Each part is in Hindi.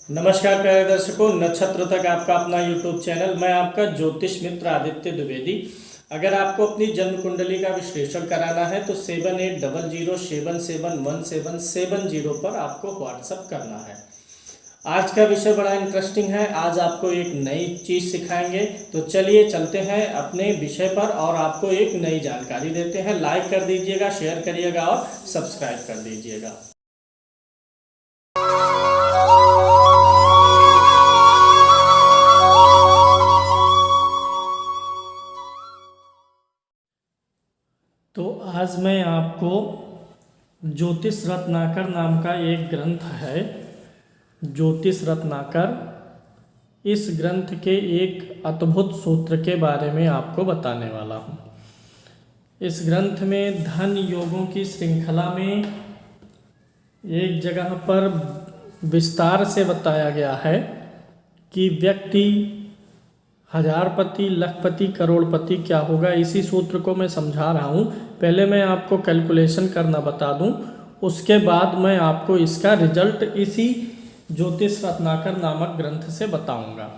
नमस्कार प्यारे दर्शकों, नक्षत्र तक आपका अपना यूट्यूब चैनल। मैं आपका ज्योतिष मित्र आदित्य द्विवेदी। अगर आपको अपनी जन्म कुंडली का विश्लेषण कराना है तो 7800771770 पर आपको व्हाट्सअप करना है। आज का विषय बड़ा इंटरेस्टिंग है। आज आपको एक नई चीज़ सिखाएंगे, तो चलिए चलते हैं अपने विषय पर और आपको एक नई जानकारी देते हैं। लाइक कर दीजिएगा, शेयर करिएगा और सब्सक्राइब कर दीजिएगा। तो आज मैं आपको ज्योतिष रत्नाकर नाम का एक ग्रंथ है, ज्योतिष रत्नाकर, इस ग्रंथ के एक अद्भुत सूत्र के बारे में आपको बताने वाला हूँ। इस ग्रंथ में धन योगों की श्रृंखला में एक जगह पर विस्तार से बताया गया है कि व्यक्ति हजारपति, लखपति, करोड़पति क्या होगा। इसी सूत्र को मैं समझा रहा हूँ। पहले मैं आपको कैलकुलेशन करना बता दूँ, उसके बाद मैं आपको इसका रिजल्ट इसी ज्योतिष रत्नाकर नामक ग्रंथ से बताऊंगा।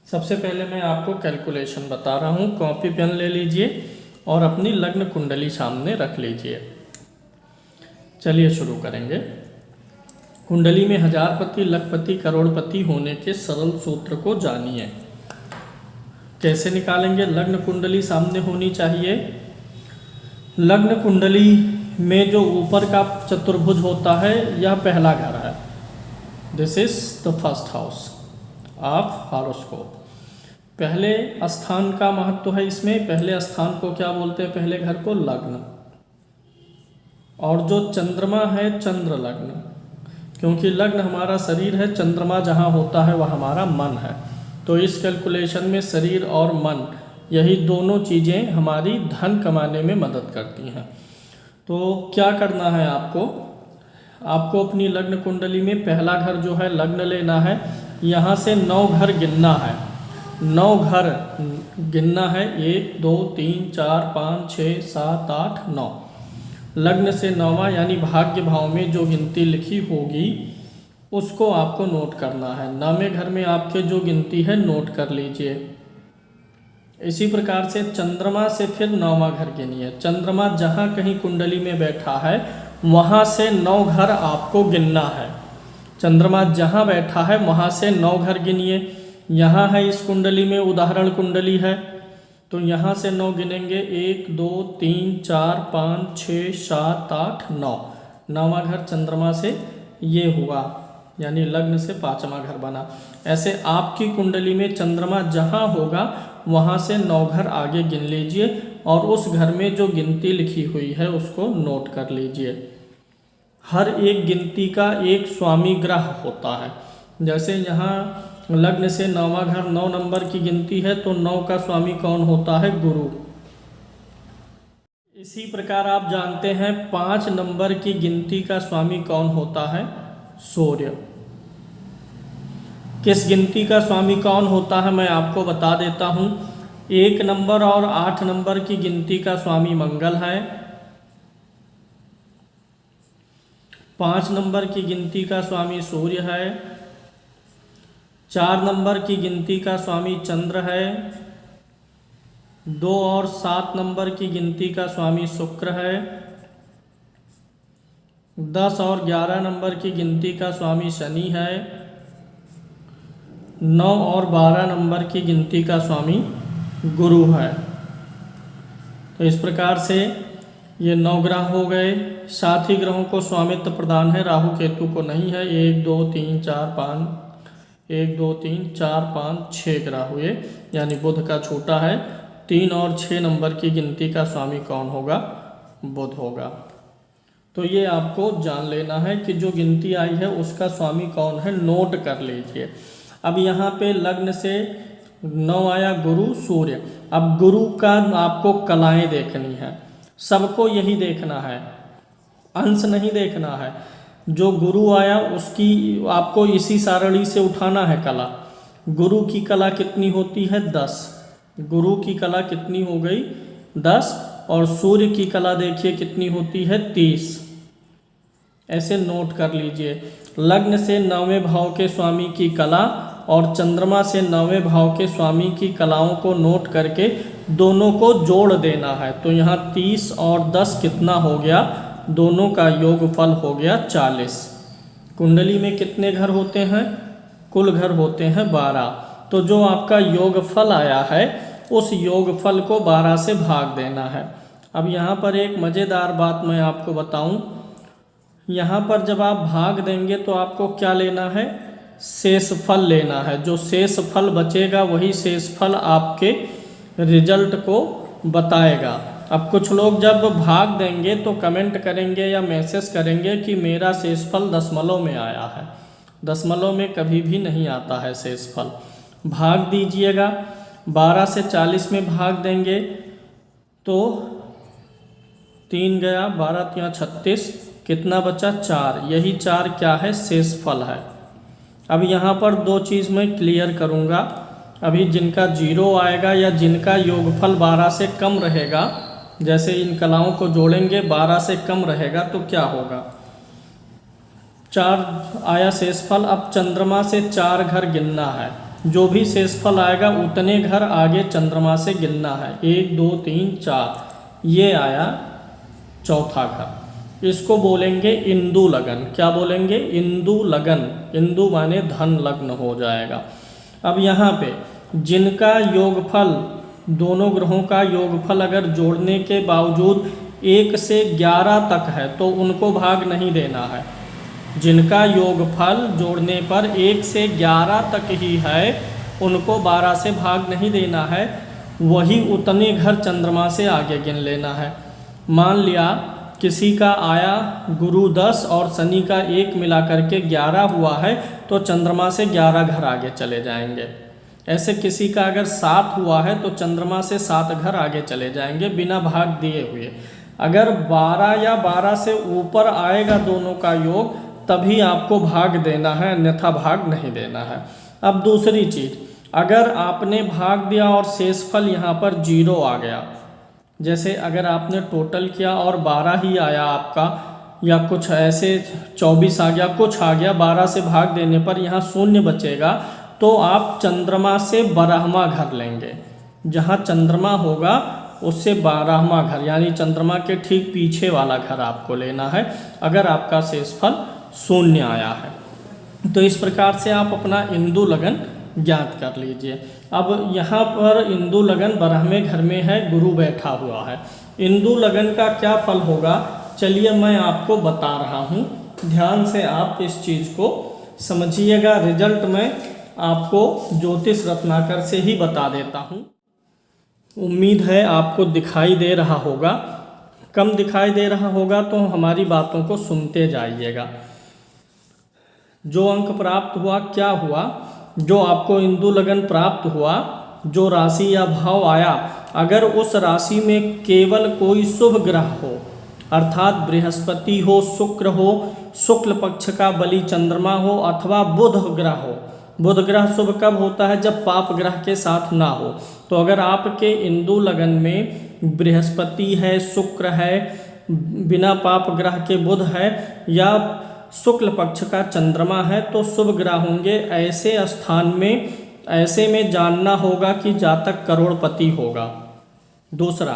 सबसे पहले मैं आपको कैलकुलेशन बता रहा हूँ। कॉपी पेन ले लीजिए और अपनी लग्न कुंडली सामने रख लीजिए। चलिए शुरू करेंगे। कुंडली में हजारपति, लखपति, करोड़पति होने के सरल सूत्र को जानिए। कैसे निकालेंगे? लग्न कुंडली सामने होनी चाहिए। लग्न कुंडली में जो ऊपर का चतुर्भुज होता है, यह पहला घर है। This is the first house of horoscope. पहले स्थान का महत्व है इसमें। पहले स्थान को क्या बोलते हैं? पहले घर को लग्न। और जो चंद्रमा है, चंद्र लग्न, क्योंकि लग्न हमारा शरीर है, चंद्रमा जहाँ होता है वह हमारा मन है। तो इस कैलकुलेशन में शरीर और मन, यही दोनों चीज़ें हमारी धन कमाने में मदद करती हैं। तो क्या करना है आपको? आपको अपनी लग्न कुंडली में पहला घर जो है लग्न लेना है। यहाँ से 9 घर गिनना है। 9 घर गिनना है। 1 2 3 4 5 6 7 8 9। लग्न से 9वां यानी भाग्य भाव में जो गिनती लिखी होगी उसको आपको नोट करना है। 9वें घर में आपके जो गिनती है नोट कर लीजिए। इसी प्रकार से चंद्रमा से फिर 9वां घर गिनिए। चंद्रमा जहाँ कहीं कुंडली में बैठा है वहाँ से 9 घर आपको गिनना है। चंद्रमा जहाँ बैठा है वहाँ से 9 घर गिनिए। यहाँ है इस कुंडली में, उदाहरण कुंडली है, तो यहाँ से 9 गिनेंगे। 1 2 3 4 5 6 7 8 9। 9वां घर चंद्रमा से ये हुआ, यानी लग्न से 5वां घर बना। ऐसे आपकी कुंडली में चंद्रमा जहाँ होगा वहाँ से 9 घर आगे गिन लीजिए और उस घर में जो गिनती लिखी हुई है उसको नोट कर लीजिए। हर एक गिनती का एक स्वामी ग्रह होता है। जैसे यहाँ लग्न से 9वां घर 9 नंबर की गिनती है, तो 9 का स्वामी कौन होता है? गुरु। इसी प्रकार आप जानते हैं 5 नंबर की गिनती का स्वामी कौन होता है? सूर्य। किस गिनती का स्वामी कौन होता है मैं आपको बता देता हूँ। 1 नंबर और 8 नंबर की गिनती का स्वामी मंगल है। 5 नंबर की गिनती का स्वामी सूर्य है। 4 नंबर की गिनती का स्वामी चंद्र है। 2 और 7 नंबर की गिनती का स्वामी शुक्र है। 10 और 11 नंबर की गिनती का स्वामी शनि है। 9 और 12 नंबर की गिनती का स्वामी गुरु है। तो इस प्रकार से ये 9 ग्रह हो गए। 7 ही ग्रहों को स्वामित्व प्रदान है, राहु केतु को नहीं है। 1 2 3 4 5 1 2 3 4 5 6 ग्रह हुए, यानी बुध का छोटा है। 3 और 6 नंबर की गिनती का स्वामी कौन होगा? बुध होगा। तो ये आपको जान लेना है कि जो गिनती आई है उसका स्वामी कौन है, नोट कर लीजिए। अब यहाँ पे लग्न से 9 आया गुरु, सूर्य। अब गुरु का आपको कलाएं देखनी है। सबको यही देखना है, अंश नहीं देखना है। जो गुरु आया उसकी आपको इसी सारणी से उठाना है कला। गुरु की कला कितनी होती है? 10। गुरु की कला कितनी हो गई? 10। और सूर्य की कला देखिए कितनी होती है? 30। ऐसे नोट कर लीजिए। लग्न से 9वें भाव के स्वामी की कला और चंद्रमा से 9वें भाव के स्वामी की कलाओं को नोट करके दोनों को जोड़ देना है। तो यहाँ 30 और 10 कितना हो गया, दोनों का योगफल हो गया 40। कुंडली में कितने घर होते हैं, कुल घर होते हैं 12। तो जो आपका योगफल आया है उस योगफल को 12 से भाग देना है। अब यहाँ पर एक मज़ेदार बात मैं आपको बताऊं, यहाँ पर जब आप भाग देंगे तो आपको क्या लेना है, शेषफल लेना है। जो शेषफल बचेगा वही शेषफल आपके रिजल्ट को बताएगा। अब कुछ लोग जब भाग देंगे तो कमेंट करेंगे या मैसेज करेंगे कि मेरा शेषफल दशमलव में आया है। दशमलव में कभी भी नहीं आता है शेषफल। भाग दीजिएगा, 12 से 40 में भाग देंगे तो 3 गया, 12 3 36, कितना बचा 4। यही 4 क्या है, शेषफल है। अब यहाँ पर 2 चीज़ मैं क्लियर करूँगा। अभी जिनका 0 आएगा या जिनका योगफल 12 से कम रहेगा, जैसे इन कलाओं को जोड़ेंगे 12 से कम रहेगा तो क्या होगा, 4 आया शेषफल। अब चंद्रमा से 4 घर गिनना है। जो भी शेषफल आएगा उतने घर आगे चंद्रमा से गिनना है। 1 2 3 4, ये आया चौथा घर। इसको बोलेंगे इंदु लगन। क्या बोलेंगे, इंदु लगन। इंदु माने धन लग्न हो जाएगा। अब यहाँ पे जिनका योगफल, दोनों ग्रहों का योगफल अगर जोड़ने के बावजूद 1 से 11 तक है तो उनको भाग नहीं देना है। जिनका योगफल जोड़ने पर 1 से 11 तक ही है उनको 12 से भाग नहीं देना है, वही उतने घर चंद्रमा से आगे गिन लेना है। मान लिया किसी का आया गुरु 10 और शनि का 1 मिला करके 11 हुआ है तो चंद्रमा से 11 घर आगे चले जाएंगे। ऐसे किसी का अगर 7 हुआ है तो चंद्रमा से 7 घर आगे चले जाएंगे बिना भाग दिए हुए। अगर 12 या 12 से ऊपर आएगा दोनों का योग तभी आपको भाग देना है, अन्यथा भाग नहीं देना है। अब दूसरी चीज़, अगर आपने भाग दिया और शेषफल यहाँ पर 0 आ गया, जैसे अगर आपने टोटल किया और 12 ही आया आपका, या कुछ ऐसे 24 आ गया, कुछ आ गया, 12 से भाग देने पर यहाँ 0 बचेगा, तो आप चंद्रमा से 12वां घर लेंगे। जहाँ चंद्रमा होगा उससे 12वां घर, यानी चंद्रमा के ठीक पीछे वाला घर आपको लेना है अगर आपका शेषफल 0 आया है। तो इस प्रकार से आप अपना इंदु लगन ज्ञात कर लीजिए। अब यहाँ पर इंदु लगन 12वें घर में है, गुरु बैठा हुआ है। इंदु लगन का क्या फल होगा, चलिए मैं आपको बता रहा हूँ, ध्यान से आप इस चीज़ को समझिएगा। रिजल्ट मैं आपको ज्योतिष रत्नाकर से ही बता देता हूँ। उम्मीद है आपको दिखाई दे रहा होगा, कम दिखाई दे रहा होगा तो हमारी बातों को सुनते जाइएगा। जो अंक प्राप्त हुआ, क्या हुआ, जो आपको इंदु लगन प्राप्त हुआ, जो राशि या भाव आया, अगर उस राशि में केवल कोई शुभ ग्रह हो, अर्थात बृहस्पति हो, शुक्र हो, शुक्ल पक्ष का बलि चंद्रमा हो, अथवा बुध ग्रह हो। बुध ग्रह शुभ कब होता है, जब पाप ग्रह के साथ ना हो। तो अगर आपके इंदु लगन में बृहस्पति है, शुक्र है, बिना पाप ग्रह के बुध है, या शुक्ल पक्ष का चंद्रमा है तो शुभ ग्रह होंगे। ऐसे स्थान में, ऐसे में जानना होगा कि जातक करोड़पति होगा। दूसरा,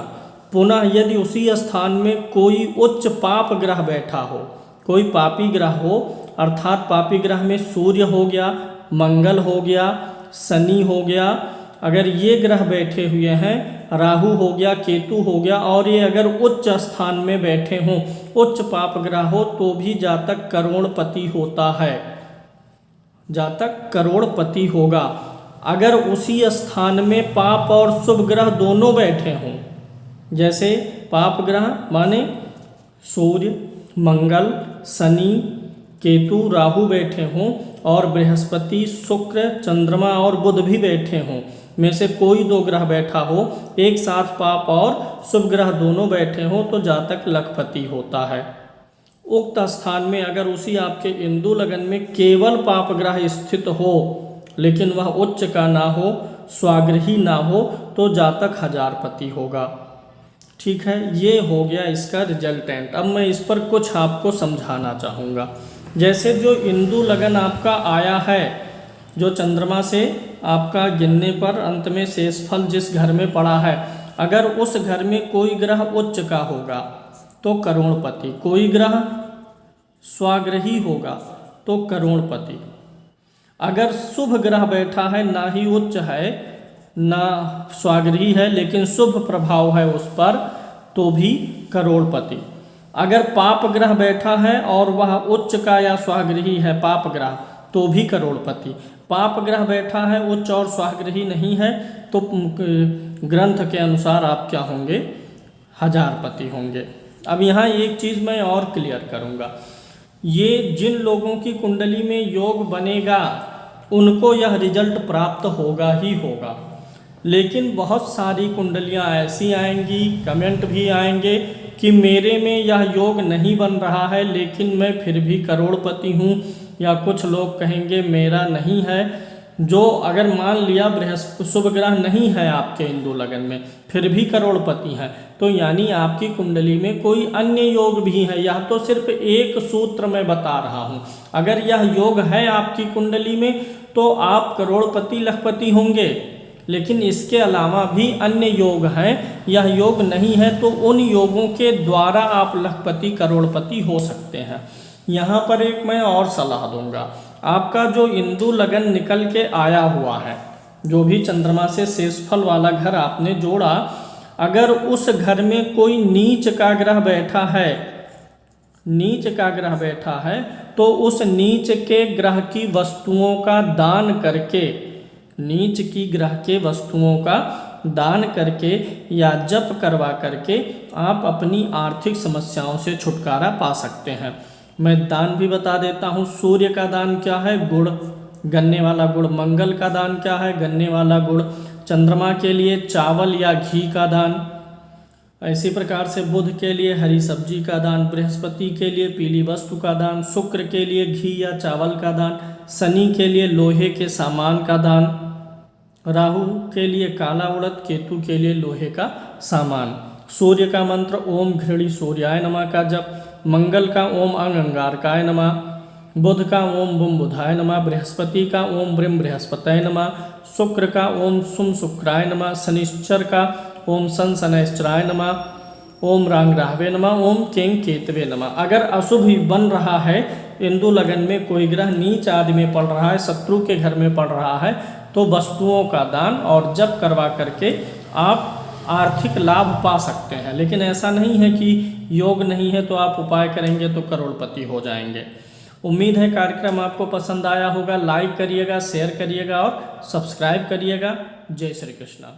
पुनः यदि उसी स्थान में कोई उच्च पाप ग्रह बैठा हो, कोई पापी ग्रह हो, अर्थात पापी ग्रह में सूर्य हो गया, मंगल हो गया, शनि हो गया, अगर ये ग्रह बैठे हुए हैं, राहु हो गया, केतु हो गया, और ये अगर उच्च स्थान में बैठे हों, उच्च पाप ग्रह हो, तो भी जातक करोड़पति होता है, जातक करोड़पति होगा। अगर उसी स्थान में पाप और शुभ ग्रह दोनों बैठे हों, जैसे पाप ग्रह माने सूर्य, मंगल, शनि, केतु, राहु बैठे हों, और बृहस्पति, शुक्र, चंद्रमा और बुध भी बैठे हों, में से कोई 2 ग्रह बैठा हो, एक साथ पाप और शुभ ग्रह दोनों बैठे हों, तो जातक लखपति होता है। उक्त स्थान में अगर उसी आपके इंदु लगन में केवल पाप ग्रह स्थित हो, लेकिन वह उच्च का ना हो, स्वाग्रही ना हो, तो जातक हजारपति होगा। ठीक है, ये हो गया इसका रिजल्टेंट। अब मैं इस पर कुछ आपको समझाना चाहूँगा। जैसे जो इंदु लगन आपका आया है, जो चंद्रमा से आपका गिनने पर अंत में शेषफल जिस घर में पड़ा है, अगर उस घर में कोई ग्रह उच्च का होगा तो करोड़पति, कोई ग्रह स्वाग्रही होगा तो करोड़पति। अगर शुभ ग्रह बैठा है, ना ही उच्च है ना स्वाग्रही है, लेकिन शुभ प्रभाव है उस पर, तो भी करोड़पति। अगर पाप ग्रह बैठा है और वह उच्च का या स्वाग्रही है, पाप ग्रह, तो भी करोड़पति। पाप ग्रह बैठा है, उच्च और स्वाग्रही नहीं है, तो ग्रंथ के अनुसार आप क्या होंगे, हजारपति होंगे। अब यहाँ एक चीज़ मैं और क्लियर करूँगा, ये जिन लोगों की कुंडली में योग बनेगा उनको यह रिजल्ट प्राप्त होगा ही होगा। लेकिन बहुत सारी कुंडलियाँ ऐसी आएंगी, कमेंट भी आएंगे कि मेरे में यह योग नहीं बन रहा है लेकिन मैं फिर भी करोड़पति हूँ, या कुछ लोग कहेंगे मेरा नहीं है। जो अगर मान लिया बृहस्पति शुभ ग्रह नहीं है आपके इंदु लगन में, फिर भी करोड़पति हैं, तो यानी आपकी कुंडली में कोई अन्य योग भी है। यह तो सिर्फ एक सूत्र मैं बता रहा हूँ। अगर यह योग है आपकी कुंडली में तो आप करोड़पति लखपति होंगे, लेकिन इसके अलावा भी अन्य योग हैं। यह योग नहीं है तो उन योगों के द्वारा आप लखपति करोड़पति हो सकते हैं। यहाँ पर एक मैं और सलाह दूंगा, आपका जो इंदु लगन निकल के आया हुआ है, जो भी चंद्रमा से शेषफल वाला घर आपने जोड़ा, अगर उस घर में कोई नीच का ग्रह बैठा है, नीच का ग्रह बैठा है, तो उस नीच के ग्रह की वस्तुओं का दान करके, नीच की ग्रह के वस्तुओं का दान करके या जप करवा करके आप अपनी आर्थिक समस्याओं से छुटकारा पा सकते हैं। मैं दान भी बता देता हूँ। सूर्य का दान क्या है, गुड़, गन्ने वाला गुड़। मंगल का दान क्या है, गन्ने वाला गुड़। चंद्रमा के लिए चावल या घी का दान। इसी प्रकार से बुध के लिए हरी सब्जी का दान, बृहस्पति के लिए पीली वस्तु का दान, शुक्र के लिए घी या चावल का दान, शनि के लिए लोहे के सामान का दान, राहु के लिए काला उड़द, केतु के लिए लोहे का सामान। सूर्य का मंत्र ओम घृणी सूर्याय नमः का जप, मंगल का ओम अंग अंगारकाय नमः, बुध का ओम बुम बुधाय नमः, बृहस्पति का ओम ब्रह्म बृहस्पतय नमः, शुक्र का ओम सुम शुक्राय नमः, शनिश्चर का ओम सन शनैश्चराय नमः, ओम रांग राहवे नमः, ओम केंग केतवे नमः। अगर अशुभ बन रहा है, इंदु लगन में कोई ग्रह नीच आदि में पड़ रहा है, शत्रु के घर में पड़ रहा है, तो वस्तुओं का दान और जप करवा करके आप आर्थिक लाभ पा सकते हैं। लेकिन ऐसा नहीं है कि योग नहीं है तो आप उपाय करेंगे तो करोड़पति हो जाएंगे। उम्मीद है कार्यक्रम आपको पसंद आया होगा। लाइक करिएगा, शेयर करिएगा और सब्सक्राइब करिएगा। जय श्री कृष्णा।